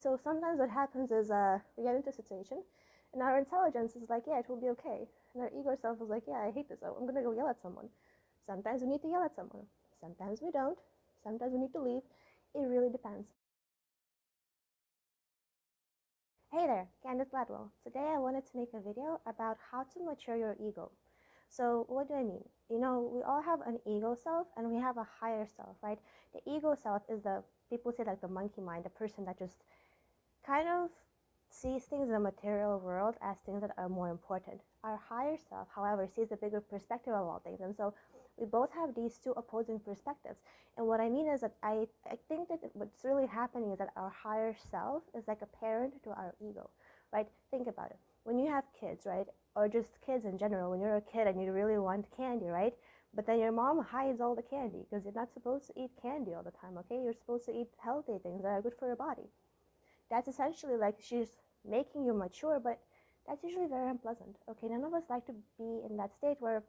So sometimes what happens is we get into a situation and our intelligence is like, yeah, it will be okay. And our ego self is like, yeah, I hate this. Oh, I'm going to go yell at someone. Sometimes we need to yell at someone. Sometimes we don't. Sometimes we need to leave. It really depends. Hey there, Candice Gladwell. Today I wanted to make a video about how to mature your ego. So what do I mean? You know, we all have an ego self and we have a higher self, right? The ego self is the, people say like the monkey mind, the person that just kind of sees things in the material world as things that are more important. Our higher self, however, sees the bigger perspective of all things. And so we both have these two opposing perspectives. And what I mean is that I think that what's really happening is that our higher self is like a parent to our ego, right? Think about it. When you have kids, right? Or just kids in general, when you're a kid and you really want candy, right? But then your mom hides all the candy because you're not supposed to eat candy all the time, okay? You're supposed to eat healthy things that are good for your body. That's essentially like she's making you mature, but that's usually very unpleasant. Okay, none of us like to be in that state where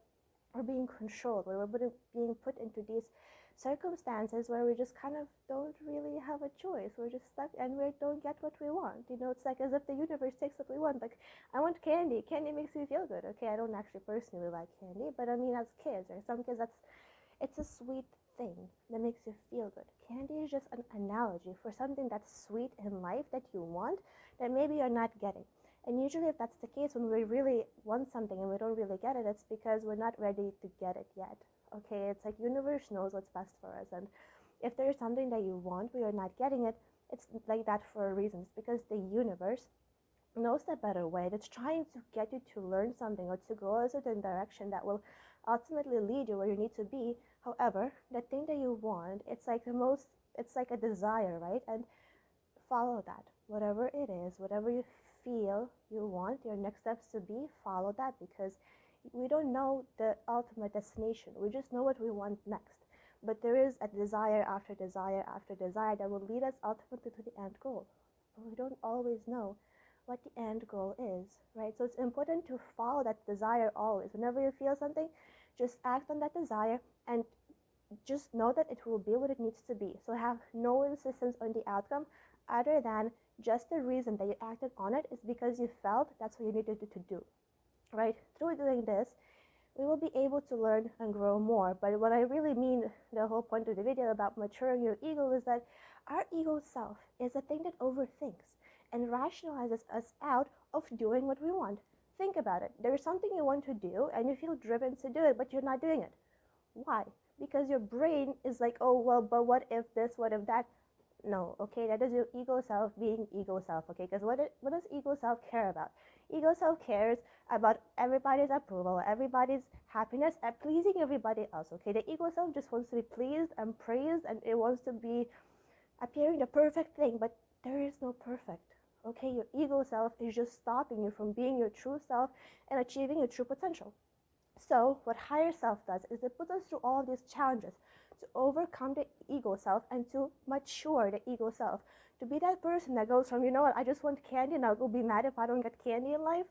we're being controlled, where we're being put into these circumstances where we just kind of don't really have a choice. We're just stuck and we don't get what we want. You know, it's like as if the universe takes what we want. Like, I want candy. Candy makes me feel good. Okay, I don't actually personally like candy, but I mean, as kids, or some kids, it's a sweet thing that makes you feel good. Candy is just an analogy for something that's sweet in life that you want that maybe you're not getting. And usually, if that's the case, when we really want something and we don't really get it, it's because we're not ready to get it yet. Okay, it's like universe knows what's best for us, and if there's something that you want but you're not getting it, it's like that for a reason. It's because the universe knows a better way, that's trying to get you to learn something or to go a certain direction that will ultimately lead you where you need to be. However, the thing that you want, it's like a desire, right? And follow that. Whatever it is, whatever you feel you want your next steps to be, follow that, because we don't know the ultimate destination. We just know what we want next. But there is a desire after desire after desire that will lead us ultimately to the end goal. But we don't always know what the end goal is, right? So it's important to follow that desire always. Whenever you feel something, just act on that desire and just know that it will be what it needs to be. So have no insistence on the outcome other than just the reason that you acted on it is because you felt that's what you needed to do, right? Through doing this, we will be able to learn and grow more. But what I really mean, the whole point of the video about maturing your ego, is that our ego self is a thing that overthinks and rationalizes us out of doing what we want. Think about it. There's something you want to do and you feel driven to do it, but you're not doing it. Why? Because your brain is like, oh, well, but what if this, what if that? No, okay, that is your ego self being ego self, okay? Because what does ego self care about? Ego self cares about everybody's approval, everybody's happiness, and pleasing everybody else, okay? The ego self just wants to be pleased and praised, and it wants to be appearing the perfect thing, but there is no perfect, okay? Your ego self is just stopping you from being your true self and achieving your true potential. So what higher self does is it puts us through all of these challenges to overcome the ego self and to mature the ego self, to be that person that goes from, you know what, I just want candy and I'll go be mad if I don't get candy in life,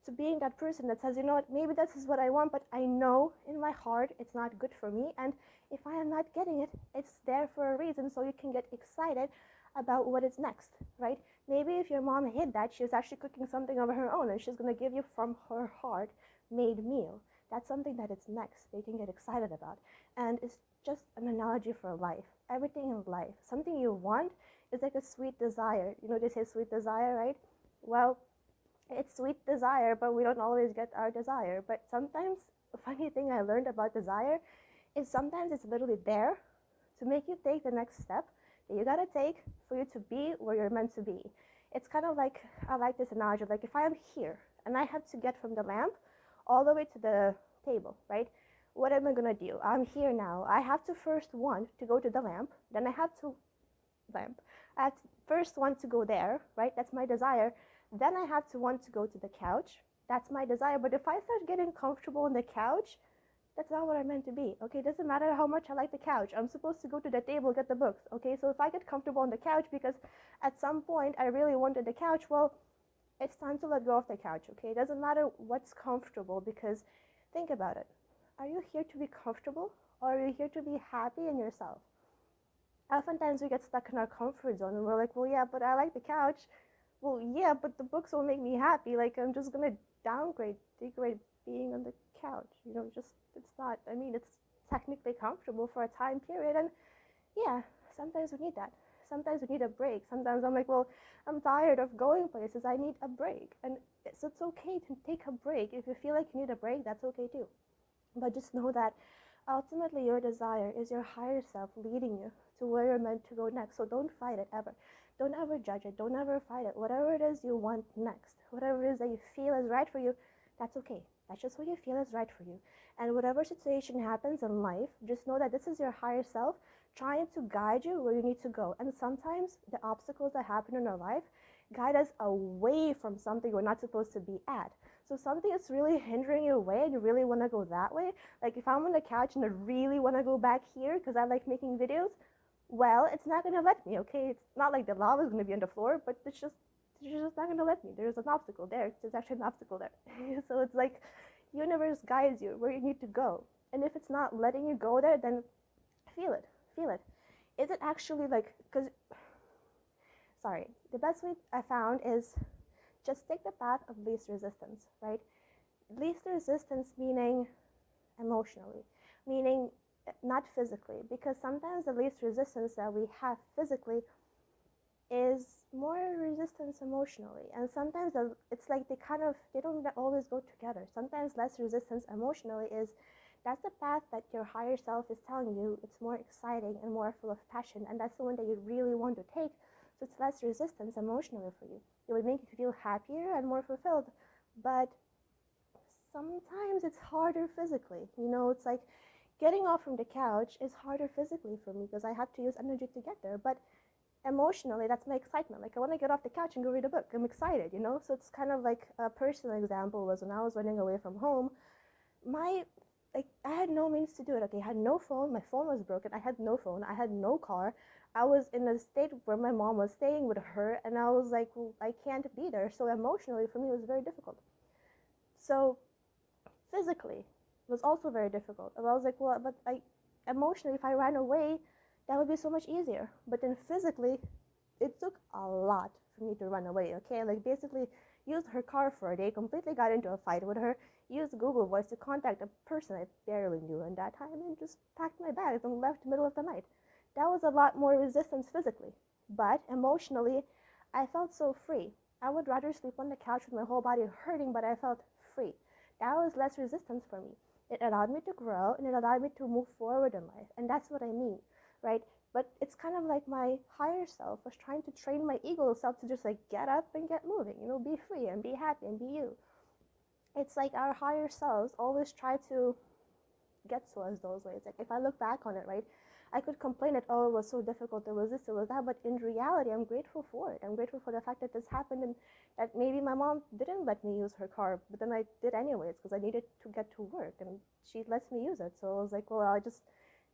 to being that person that says, you know what, maybe this is what I want, but I know in my heart it's not good for me, and if I am not getting it, it's there for a reason, so you can get excited about what is next, right? Maybe if your mom hid that, she's actually cooking something of her own and she's going to give you from her heart made meal. That's something that is next that you can get excited about. And it's just an analogy for life. Everything in life, something you want is like a sweet desire. You know, they say sweet desire, right? Well, it's sweet desire, but we don't always get our desire. But sometimes, a funny thing I learned about desire is sometimes it's literally there to make you take the next step that you gotta take for you to be where you're meant to be. It's kind of like, I like this analogy, like if I am here and I have to get from the lamp all the way to the table, right? What am I gonna do? I'm here now. I have to first want to go to the lamp, then I have to first want to go there, right? That's my desire. Then I have to want to go to the couch. That's my desire. But if I start getting comfortable on the couch, that's not what I'm meant to be. Okay, it doesn't matter how much I like the couch. I'm supposed to go to the table, get the books. Okay, so if I get comfortable on the couch because at some point I really wanted the couch, well, it's time to let go of the couch. Okay, it doesn't matter what's comfortable, because think about it. Are you here to be comfortable, or are you here to be happy in yourself? Oftentimes we get stuck in our comfort zone and we're like, well, yeah, but I like the couch. Well, yeah, but the books will make me happy. Like, I'm just gonna degrade being on the couch. Just it's not. I mean, it's technically comfortable for a time period, and yeah, sometimes we need that. Sometimes we need a break. Sometimes I'm like, well, I'm tired of going places. I need a break, and it's okay to take a break. If you feel like you need a break, that's okay too. But just know that ultimately your desire is your higher self leading you to where you're meant to go next. So don't fight it ever. Don't ever judge it. Don't ever fight it. Whatever it is you want next, whatever it is that you feel is right for you, that's okay. That's just what you feel is right for you. And whatever situation happens in life, just know that this is your higher self trying to guide you where you need to go. And sometimes the obstacles that happen in our life guide us away from something we're not supposed to be at. So something is really hindering you away and you really want to go that way. Like if I'm on the couch and I really want to go back here because I like making videos, well, it's not going to let me, okay? It's not like the lava is going to be on the floor, but it's just not going to let me. There's an obstacle there. There's actually an obstacle there. So it's like universe guides you where you need to go. And if it's not letting you go there, then feel it. Feel it. Is it actually like, because, sorry, the best way I found is just take the path of least resistance, right? Least resistance meaning emotionally, meaning not physically, because sometimes the least resistance that we have physically is more resistance emotionally, and sometimes it's like they don't always go together. Sometimes less resistance emotionally is that's the path that your higher self is telling you it's more exciting and more full of passion, and that's the one that you really want to take. So it's less resistance emotionally for you. It would make you feel happier and more fulfilled. But sometimes it's harder physically. It's like getting off from the couch is harder physically for me because I have to use energy to get there. But emotionally, that's my excitement. Like I want to get off the couch and go read a book. I'm excited. So it's kind of like a personal example was when I was running away from home. My like I had no means to do it. Okay, I had no phone. My phone was broken. I had no phone. I had no car. I was in a state where my mom was staying with her, and I was like, well, I can't be there. So emotionally, for me, it was very difficult. So physically was also very difficult. And I was like, well, but emotionally, if I ran away, that would be so much easier. But then physically, it took a lot for me to run away. Okay, like basically used her car for a day, completely got into a fight with her, used Google Voice to contact a person I barely knew in that time, and just packed my bags and left middle of the night. That was a lot more resistance physically, but emotionally, I felt so free. I would rather sleep on the couch with my whole body hurting, but I felt free. That was less resistance for me. It allowed me to grow and it allowed me to move forward in life. And that's what I mean, right? But it's kind of like my higher self was trying to train my ego self to just like get up and get moving, be free and be happy and be you. It's like our higher selves always try to get to us those ways. Like if I look back on it, right, I could complain that, oh, it was so difficult, it was this, it was that, but in reality, I'm grateful for it. I'm grateful for the fact that this happened and that maybe my mom didn't let me use her car, but then I did anyways because I needed to get to work and she lets me use it. So I was like, well, I'll just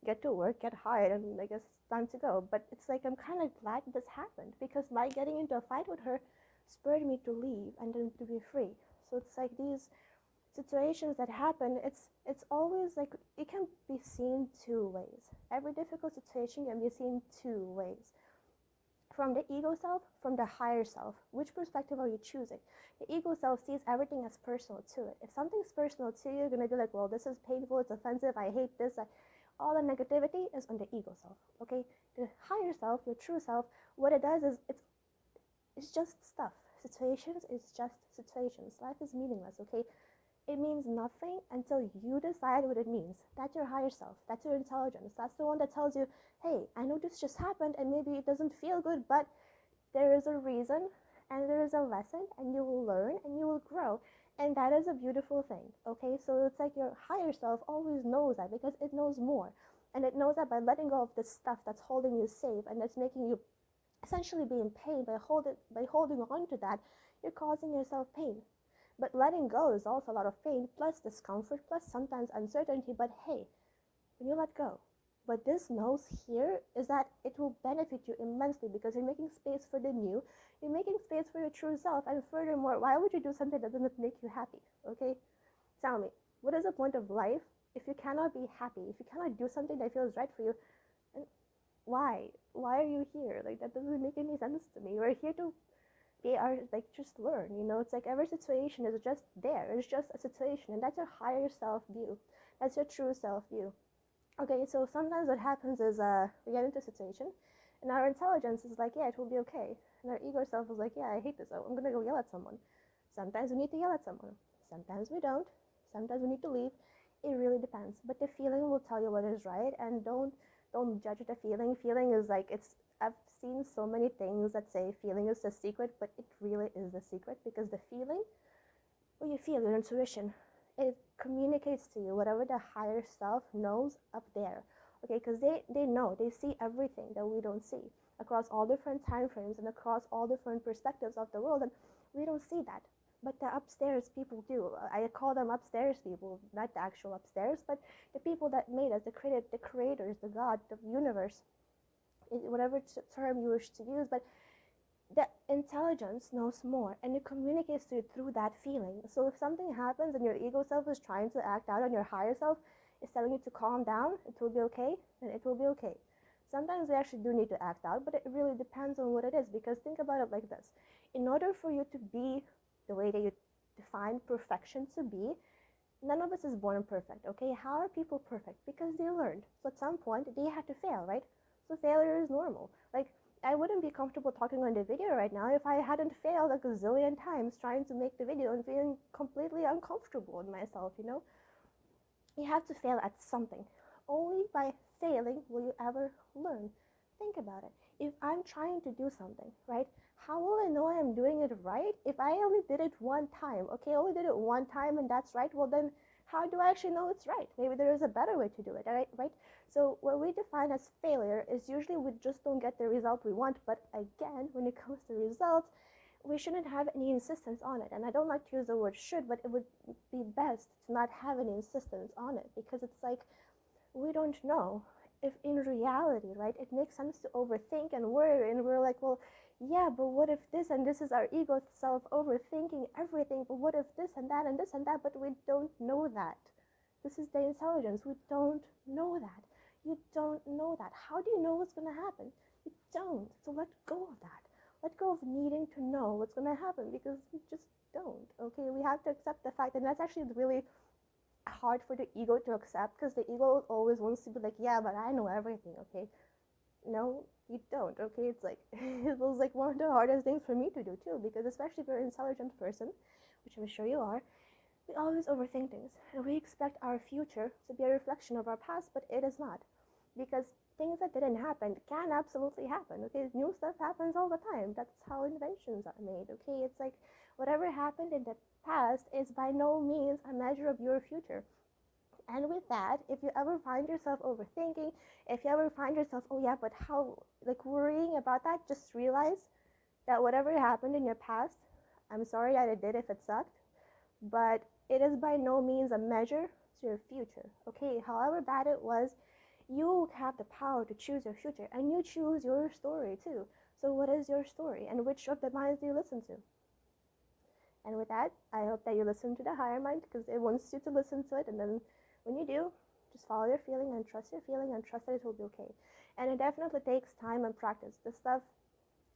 get to work, get hired, and I guess it's time to go. But it's like I'm kind of glad this happened because my getting into a fight with her spurred me to leave and then to be free. So it's like these situations that happen, it's always like it can be seen two ways. Every difficult situation can be seen two ways. From the ego self, from the higher self. Which perspective are you choosing? The ego self sees everything as personal to it. If something's personal to you, you're going to be like, well, this is painful, it's offensive, I hate this. All the negativity is on the ego self, okay? The higher self, your true self, what it does is it's just stuff. Situations is just situations. Life is meaningless, okay? It means nothing until you decide what it means. That's your higher self. That's your intelligence. That's the one that tells you, hey, I know this just happened and maybe it doesn't feel good, but there is a reason and there is a lesson and you will learn and you will grow. And that is a beautiful thing, okay? So it's like your higher self always knows that because it knows more. And it knows that by letting go of this stuff that's holding you safe and that's making you essentially be in pain, by holding on to that, you're causing yourself pain. But letting go is also a lot of pain, plus discomfort, plus sometimes uncertainty. But hey, when you let go, what this knows here is that it will benefit you immensely because you're making space for the new, you're making space for your true self, and furthermore, why would you do something that doesn't make you happy? Okay? Tell me, what is the point of life if you cannot be happy, if you cannot do something that feels right for you? And Why are you here? Like, that doesn't make any sense to me. We're here to be our, like, just learn, you know. It's like every situation is just there. It's just a situation, and that's your higher self view. That's your true self view. Okay, so sometimes what happens is we get into a situation, and our intelligence is like, yeah, it will be okay. And our ego self is like, yeah, I hate this. I'm going to go yell at someone. Sometimes we need to yell at someone. Sometimes we don't. Sometimes we need to leave. It really depends. But the feeling will tell you what is right, and don't judge the feeling. Feeling is like, it's I've seen so many things that say feeling is the secret, but it really is the secret, because the feeling, what you feel, your intuition, it communicates to you whatever the higher self knows up there. Okay, because they know, they see everything that we don't see across all different time frames and across all different perspectives of the world, and we don't see that. But the upstairs people do. I call them upstairs people, not the actual upstairs, but the people that made us, the creators, the God, the universe, whatever term you wish to use. But the intelligence knows more, and it communicates to you through that feeling. So if something happens and your ego self is trying to act out, and your higher self is telling you to calm down, it will be okay, then it will be okay. Sometimes we actually do need to act out, but it really depends on what it is. Because think about it like this: in order for you to be the way that you define perfection to be, none of us is born perfect. Okay, how are people perfect? Because they learned. So at some point they had to fail, right? So failure is normal. Like, I wouldn't be comfortable talking on the video right now if I hadn't failed a gazillion times trying to make the video and feeling completely uncomfortable with myself, you know? You have to fail at something. Only by failing will you ever learn. Think about it. If I'm trying to do something, right? How will I know I'm doing it right if I only did it one time? Okay, I only did it one time and that's right. Well, then how do I actually know it's right? Maybe there is a better way to do it, right? So what we define as failure is usually we just don't get the result we want. But again, when it comes to results, we shouldn't have any insistence on it. And I don't like to use the word should, but it would be best to not have any insistence on it, because it's like, we don't know if in reality, right, it makes sense to overthink and worry, and we're like, well, yeah, but what if this, and this is our ego self overthinking everything, but what if this and that and this and that, but we don't know that. This is the intelligence. We don't know that. You don't know that. How do you know what's going to happen? You don't. So let go of that. Let go of needing to know what's going to happen, because we just don't. Okay, we have to accept the fact, and that's actually really hard for the ego to accept, because the ego always wants to be like, yeah, but I know everything. Okay, no, you don't. Okay, it's like it was like one of the hardest things for me to do too, because especially if you're an intelligent person, which I'm sure you are, we always overthink things, and we expect our future to be a reflection of our past, but it is not. Because things that didn't happen can absolutely happen. Okay, new stuff happens all the time. That's how inventions are made. Okay, it's like whatever happened in the past is by no means a measure of your future. And with that, if you ever find yourself overthinking, if you ever find yourself, oh yeah, but how, like, worrying about that, just realize that whatever happened in your past, I'm sorry that it did if it sucked, but it is by no means a measure to your future. Okay, however bad it was, you have the power to choose your future, and you choose your story too. So what is your story, and which of the minds do you listen to? And with that, I hope that you listen to the higher mind, because it wants you to listen to it. And then when you do, just follow your feeling and trust your feeling and trust that it will be okay. And it definitely takes time and practice. This stuff,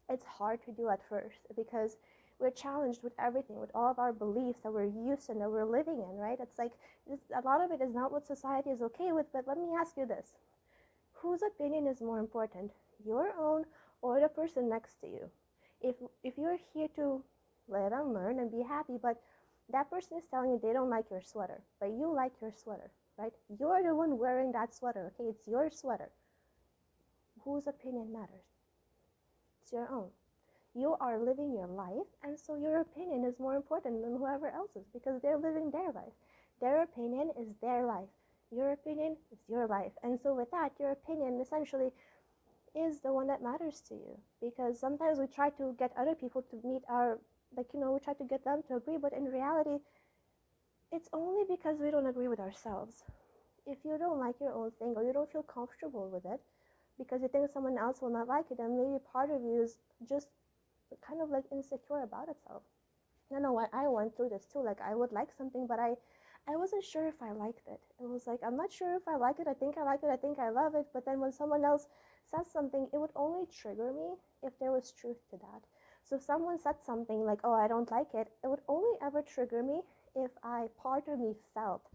it's hard to do at first, because we're challenged with everything, with all of our beliefs that we're used to and that we're living in, right? It's like a lot of it is not what society is okay with. But let me ask you this: whose opinion is more important, your own or the person next to you? If you're here to live and learn and be happy, but that person is telling you they don't like your sweater, but you like your sweater, right? You're the one wearing that sweater. Okay, it's your sweater. Whose opinion matters? It's your own. You are living your life, and so your opinion is more important than whoever else's, because they're living their life. Their opinion is their life. Your opinion is your life. And so with that, your opinion essentially is the one that matters to you. Because sometimes we try to get other people to meet our, like, we try to get them to agree, but in reality, it's only because we don't agree with ourselves. If you don't like your own thing, or you don't feel comfortable with it because you think someone else will not like it, then maybe part of you is just kind of like insecure about itself. I know I went through this too. Like, I would like something, but I wasn't sure if I liked it. It was like, I'm not sure if I like it. I think I like it. I think I love it. But then when someone else says something, it would only trigger me if there was truth to that. So if someone said something like, oh, I don't like it, it would only ever trigger me if part of me felt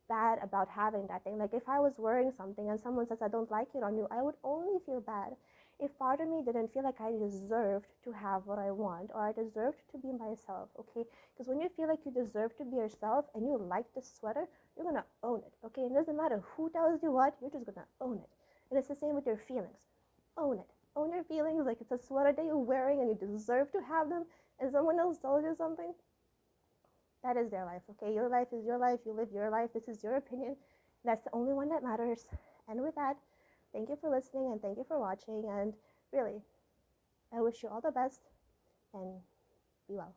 bad about having that thing. Like if I was wearing something and someone says I don't like it on you, I would only feel bad if part of me didn't feel like I deserved to have what I want or I deserved to be myself, okay? Because when you feel like you deserve to be yourself and you like this sweater, you're gonna own it, okay? It doesn't matter who tells you what, you're just gonna own it. And it's the same with your feelings. Own it. Own your feelings like it's a sweater that you're wearing and you deserve to have them, and someone else tells you something, that is their life, okay? Your life is your life. You live your life. This is your opinion. That's the only one that matters. And with that, thank you for listening and thank you for watching. And really, I wish you all the best and be well.